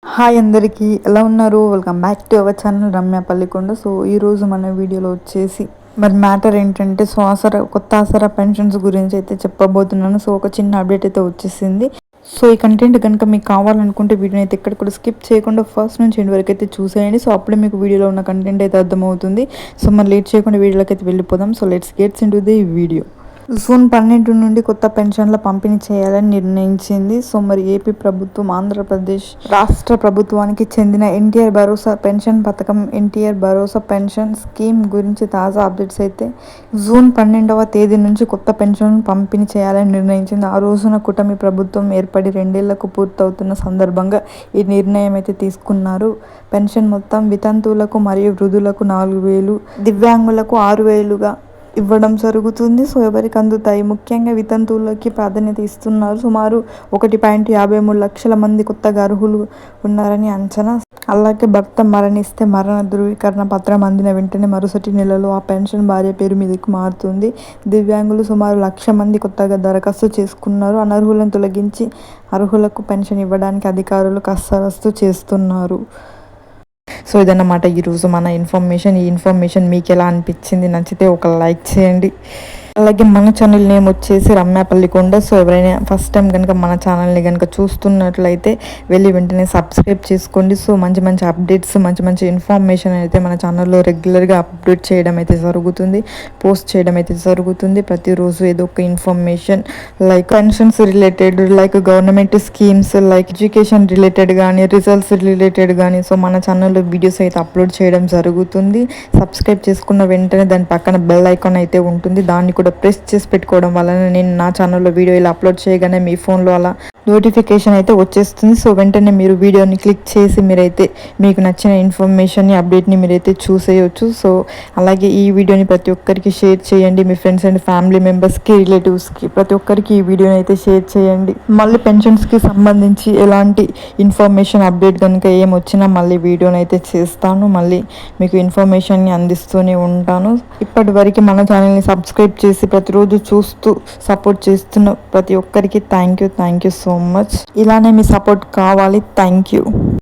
Hi అందరికీ ఎలా ఉన్నారు? Welcome back to our channel Ramya Pallikonda. So ఈరోజు మన వీడియోలో వచ్చేసి మరి మ్యాటర్ ఏంటంటే కొత్త ఆసరా పెన్షన్స్ గురించి అయితే చెప్పబోతున్నాను. సో ఒక చిన్న అప్డేట్ అయితే వచ్చేసింది. సో ఈ కంటెంట్ కనుక మీకు కావాలనుకుంటే వీడియోని అయితే ఎక్కడ కూడా స్కిప్ చేయకుండా ఫస్ట్ నుంచి ఎండ్ వరకు అయితే చూసేయండి. సో అప్పుడే మీకు వీడియోలో ఉన్న కంటెంట్ అయితే అర్థమవుతుంది. సో మరి లేట్ చేయకుండా వీడియోలోకి అయితే వెళ్ళిపోదాం. So let's gets into the video. June 12 నుండి కొత్త పెన్షన్ల పంపిణీ చేయాలని నిర్ణయించింది. సో మరి ఏపీ ప్రభుత్వం ఆంధ్రప్రదేశ్ రాష్ట్ర ప్రభుత్వానికి చెందిన ఎన్టీఆర్ భరోసా పెన్షన్ పథకం ఎన్టీఆర్ భరోసా పెన్షన్ స్కీమ్ గురించి తాజా అప్డేట్స్ అయితే జూన్ 12వ తేదీ నుంచి కొత్త పెన్షన్ పంపిణీ చేయాలని నిర్ణయించింది. ఆ రోజున కూటమి ప్రభుత్వం ఏర్పడి 2 ఏళ్లకు పూర్తవుతున్న సందర్భంగా ఈ నిర్ణయం అయితే తీసుకున్నారు. పెన్షన్ మొత్తం వితంతువులకు మరియు వృద్ధులకు 4,000, దివ్యాంగులకు 6,000గా ఇవ్వడం జరుగుతుంది. సో ఎవరికి అందుతాయి? ముఖ్యంగా వితంతువులకి ప్రాధాన్యత ఇస్తున్నారు. సుమారు 1.53 లక్షల మంది కొత్తగా అర్హులు ఉన్నారని అంచనా. అలాగే భర్త మరణిస్తే మరణ ధృవీకరణ పత్రం అందిన వెంటనే మరుసటి నెలలో ఆ పెన్షన్ భార్య పేరు మీదకి మారుతుంది. దివ్యాంగులు సుమారు 1,00,000 మంది కొత్తగా దరఖాస్తు చేసుకున్నారు. అనర్హులను తొలగించి అర్హులకు పెన్షన్ ఇవ్వడానికి అధికారులు కసరత్తు చేస్తున్నారు. సో ఇదన్నమాట ఈరోజు మన ఇన్ఫర్మేషన్. ఈ ఇన్ఫర్మేషన్ మీకు ఎలా అనిపించింది? నచ్చితే ఒక లైక్ చేయండి. అలాగే మన ఛానల్ నేమ్ వచ్చేసి రమ్య పల్లికొండ. సో ఎవరైనా ఫస్ట్ టైం కనుక మన ఛానల్ని కనుక చూస్తున్నట్లయితే వెళ్ళి వెంటనే సబ్స్క్రైబ్ చేసుకోండి. సో మంచి మంచి అప్డేట్స్, మంచి మంచి ఇన్ఫర్మేషన్ అయితే మన ఛానల్లో రెగ్యులర్గా అప్డేట్ చేయడం అయితే జరుగుతుంది, పోస్ట్ చేయడం అయితే జరుగుతుంది. ప్రతిరోజు ఏదో ఒక information like pensions related, like government schemes, like education related కానీ, రిజల్ట్స్ రిలేటెడ్ కానీ సో మన ఛానల్లో వీడియోస్ అయితే అప్లోడ్ చేయడం జరుగుతుంది. సబ్స్క్రైబ్ చేసుకున్న వెంటనే దాని పక్కన బెల్ ఐకాన్ అయితే ఉంటుంది. దాన్ని కూడా ప్రెస్ చేసి పెట్టుకోవడం వలన నేను నా ఛానల్లో వీడియో ఇలా అప్లోడ్ చేయగానే మీ ఫోన్లో అలా నోటిఫికేషన్ అయితే వచ్చేస్తుంది. సో వెంటనే మీరు వీడియోని క్లిక్ చేసి మీరైతే మీకు నచ్చిన ఇన్ఫర్మేషన్ని, అప్డేట్ని మీరైతే చూసేయచ్చు. సో అలాగే ఈ వీడియోని ప్రతి ఒక్కరికి షేర్ చేయండి. మీ ఫ్రెండ్స్ అండ్ ఫ్యామిలీ మెంబర్స్కి, రిలేటివ్స్కి ప్రతి ఒక్కరికి ఈ వీడియోని అయితే షేర్ చేయండి. మళ్ళీ పెన్షన్స్కి సంబంధించి ఎలాంటి ఇన్ఫర్మేషన్ అప్డేట్ కనుక ఏమొచ్చినా మళ్ళీ వీడియోని అయితే చేస్తాను. మళ్ళీ మీకు ఇన్ఫర్మేషన్ని అందిస్తూనే ఉంటాను. ఇప్పటి వరకు మన ఛానల్ని సబ్స్క్రైబ్ చేసి ప్రతిరోజు చూస్తూ సపోర్ట్ చేస్తున్న ప్రతి ఒక్కరికి థ్యాంక్ యూ సో మచ్. ఇలానే మీ సపోర్ట్ కావాలి. Thank you.